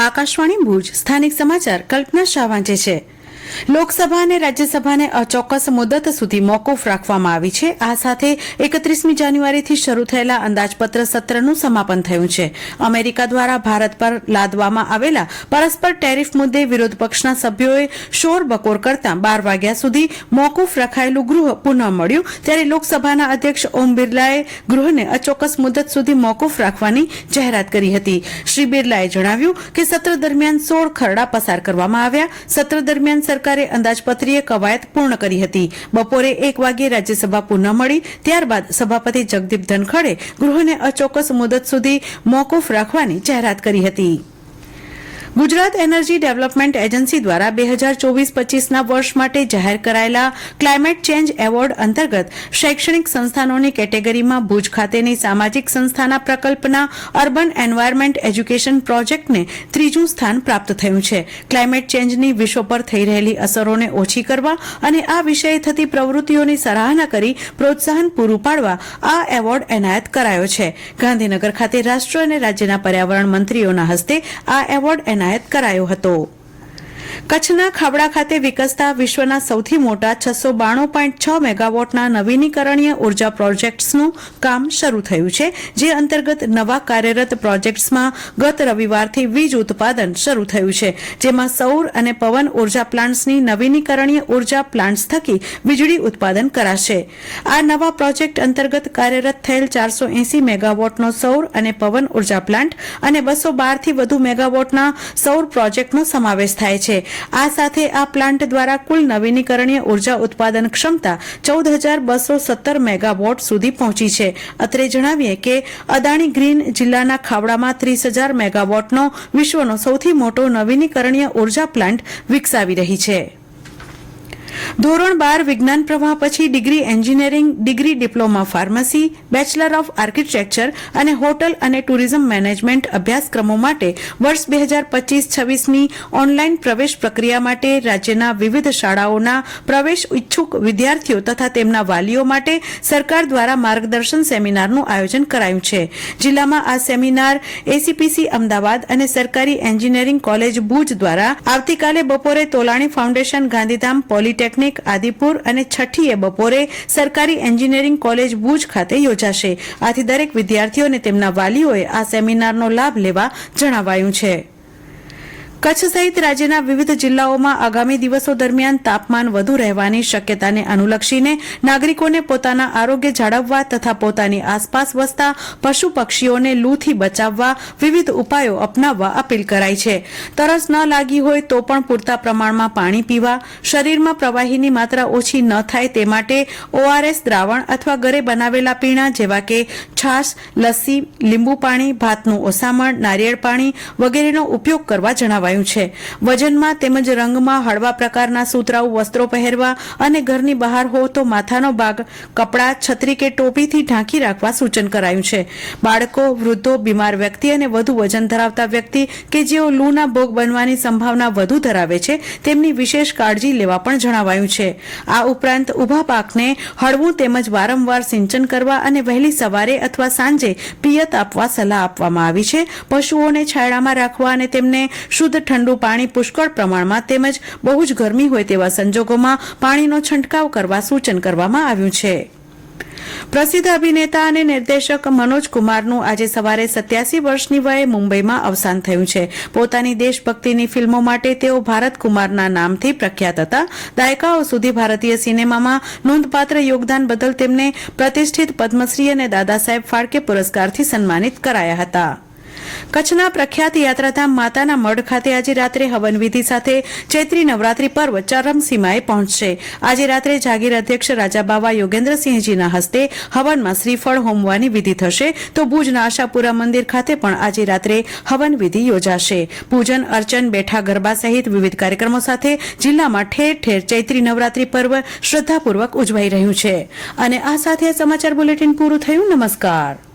આકાશવાણી ભુજ સ્થાનિક સમાચાર કલ્પના શાહ વાંચે છે। લોકસભા અને રાજ્યસભાને અચોક્કસ મુદત સુધી મોકૂફ રાખવામાં આવી છે। આ સાથે 31મી જાન્યુઆરીથી શરૂ થયેલા અંદાજપત્ર સત્રનું સમાપન થયું છે। અમેરિકા દ્વારા ભારત પર લાદવામાં આવેલા પરસ્પર ટેરિફ મુદ્દે વિરોધ પક્ષના સભ્યોએ શોરબકોર કરતા 12 વાગ્યા સુધી મોકૂફ રખાયેલું ગૃહ પુનઃ મળ્યું, ત્યારે લોકસભાના અધ્યક્ષ ઓમ બિરલાએ ગૃહને અચોક્કસ મુદત સુધી મોકૂફ રાખવાની જાહેરાત કરી હતી। શ્રી બિરલાએ જણાવ્યું કે સત્ર દરમિયાન 16 ખરડા પસાર કરવામાં આવ્યા। સત્ર દરમિયાન સરકારે અંદાજપત્રીય કવાયત પૂર્ણ કરી હતી। બપોરે 1 વાગ્યે રાજ્યસભા પુનઃ મળી, ત્યારબાદ સભાપતિ જગદીપ ધનખડે ગૃહને અચોક્કસ મુદત સુધી મોકૂફ રાખવાની જાહેરાત કરી હતી। ગુજરાત એનર્જી ડેવલપમેન્ટ એજન્સી દ્વારા 2024-25ના વર્ષ માટે જાહેર કરાયેલા ક્લાઇમેટ ચેન્જ એવોર્ડ અંતર્ગત શૈક્ષણિક સંસ્થાનોની કેટેગરીમાં ભુજ ખાતેની સામાજિક સંસ્થાના પ્રકલ્પના અર્બન એન્વાયરમેન્ટ એજ્યુકેશન પ્રોજેક્ટને 3જું સ્થાન પ્રાપ્ત થયું છે। ક્લાઇમેટ ચેન્જની વિશ્વ પર થઈ રહેલી અસરોને ઓછી કરવા અને આ વિષયે થતી પ્રવૃત્તિઓની સરાહના કરી પ્રોત્સાહન પૂરું પાડવા આ એવોર્ડ એનાયત કરાયો છે। ગાંધીનગર ખાતે રાષ્ટ્ર અને રાજ્યના પર્યાવરણ મંત્રીઓના હસ્તે આ એવોર્ડ એનાયત કરાયો હતો। કચ્છના ખાબડા ખાતે વિકસતા વિશ્વના સૌથી મોટા 692.6 મેગાવોટના નવીનીકરણીય ઉર્જા પ્રોજેક્ટ્સનું કામ શરૂ થયું છે, જે અંતર્ગત નવા કાર્યરત પ્રોજેક્ટ્સમાં ગત રવિવારથી વીજ ઉત્પાદન શરૂ થયું છે, જેમાં સૌર અને પવન ઉર્જા પ્લાન્ટ્સની નવીનીકરણીય ઉર્જા પ્લાન્ટ્સ થકી વીજળી ઉત્પાદન કરાશે। આ નવા પ્રોજેક્ટ અંતર્ગત કાર્યરત થયેલ 480 મેગાવોટનો સૌર અને પવન ઉર્જા પ્લાન્ટ અને 212થી વધુ મેગાવોટના સૌર પ્રોજેક્ટનો સમાવેશ થાય છે। આ સાથે આ પ્લાન્ટ દ્વારા કુલ નવીનીકરણીય ઉર્જા ઉત્પાદન ક્ષમતા 14,217 મેગાવોટ સુધી પહોંચી છે। અત્રે જણાવીએ કે અદાણી ગ્રીન જિલ્લાના ખાવડામાં 30,000 મેગાવોટનો વિશ્વનો સૌથી મોટો નવીનીકરણીય ઉર્જા પ્લાન્ટ વિકસાવી રહી છે। ધોરણ 12 વિજ્ઞાન પ્રવાહ પછી degree engineering, degree diploma pharmacy, bachelor of architecture અને હોટલ અને ટુરિઝમ મેનેજમેન્ટ અભ્યાસક્રમો માટે વર્ષ 2025-26ની ઓનલાઈન પ્રવેશ પ્રક્રિયા માટે રાજ્યના વિવિધ શાળાઓના પ્રવેશ ઇચ્છુક વિદ્યાર્થીઓ તથા તેમના વાલીઓ માટે સરકાર દ્વારા માર્ગદર્શન સેમિનારનું આયોજન કરાયું છે। જિલ્લામાં આ સેમિનાર એસીપીસી અમદાવાદ અને સરકારી એન્જિનિયરિંગ કોલેજ ભુજ દ્વારા આવતીકાલે બપોરે તોલાણી ફાઉન્ડેશન ગાંધીધામ પોલિટેકનિક આદિપુર અને છઠ્ઠીએ બપોરે સરકારી એન્જિનિયરિંગ કોલેજ ભુજ ખાતે યોજાશે। આથી દરેક વિદ્યાર્થીઓ અને તેમના વાલીઓએ આ સેમિનારનો લાભ લેવા જણાવાયું છે। કચ્છ સહિત રાજ્યના વિવિધ જિલ્લાઓમાં આગામી દિવસો દરમિયાન તાપમાન વધુ રહેવાની શક્યતાને અનુલક્ષીને નાગરિકોને પોતાના આરોગ્ય જાળવવા તથા પોતાની આસપાસ વસતા પશુ પક્ષીઓને લૂથી બચાવવા વિવિધ ઉપાયો અપનાવવા અપીલ કરાઈ છે। તરસ ન લાગી હોય તો પણ પૂરતા પ્રમાણમાં પાણી પીવા, શરીરમાં પ્રવાહીની માત્રા ઓછી ન થાય તે માટે ઓઆરએસ દ્રાવણ અથવા ઘરે બનાવેલા પીણા જેવા કે છાશ, લસ્સી, લીંબુ પાણી, ભાતનું ઓસામણ, નારિયેળ પાણી વગેરેનો ઉપયોગ કરવા જણાવાયું છે। વજનમાં તેમજ રંગમાં હળવા પ્રકારના સુતરાઉ વસ્ત્રો પહેરવા અને ઘરની બહાર હો તો માથાનો ભાગ કપડા, છત્રી કે ટોપીથી ઢાંકી રાખવા સૂચન કરાયું છે। બાળકો, વૃદ્ધો, બીમાર વ્યક્તિ અને વધુ વજન ધરાવતા વ્યક્તિ કે જેઓ લૂના ભોગ બનવાની સંભાવના વધુ ધરાવે છે તેમની વિશેષ કાળજી લેવા પણ જણાવાયું છે। આ ઉપરાંત ઊભા પાકને હળવું તેમજ વારંવાર સિંચન કરવા અને વહેલી સવારે અથવા સાંજે પિયત આપવા સલાહ આપવામાં આવી છે। પશુઓને છાયડામાં રાખવા અને તેમને શુદ્ધ ઠંડુ પાણી પુષ્કળ પ્રમાણમાં તેમજ બહુ જ ગરમી હોય તેવા સંજોગોમાં પાણીનો છંટકાવ કરવા સૂચન કરવામાં આવ્યું છે। પ્રસિદ્ધ અભિનેતા અને નિર્દેશક મનોજ કુમારનું આજે સવારે 87 વર્ષની વયે મુંબઈમાં અવસાન થયું છે। પોતાની દેશભક્તિની ફિલ્મો માટે તેઓ ભારત કુમારના નામથી પ્રખ્યાત હતા। દાયકાઓ સુધી ભારતીય સિનેમામાં નોંધપાત્ર યોગદાન બદલ તેમને પ્રતિષ્ઠિત પદ્મશ્રી અને દાદા સાહેબ ફાળકે પુરસ્કારથી સન્માનિત કરાયા હતા। કચ્છના પ્રખ્યાત યાત્રાધામ માતાના મઢ ખાતે આજે રાત્રે હવનવિધિ સાથે ચૈત્રી નવરાત્રી પર્વ ચરમસીમાએ પહોંચશે। આજે રાત્રે જાગીર અધ્યક્ષ રાજાબાવા યોગેન્દ્રસિંહજીના હસ્તે હવનમાં શ્રીફળ હોમવાની વિધિ થશે, તો ભુજના આશાપુરા મંદિર ખાતે પણ આજે રાત્રે હવનવિધિ યોજાશે। પૂજન અર્ચન, બેઠા ગરબા સહિત વિવિધ કાર્યક્રમો સાથે જિલ્લામાં ઠેર ઠેર ચૈત્રી નવરાત્રી પર્વ શ્રદ્ધાપૂર્વક ઉજવાઈ રહ્યું છે। અને આ સાથે સમાચાર બુલેટિન પૂરું થયું। નમસ્કાર।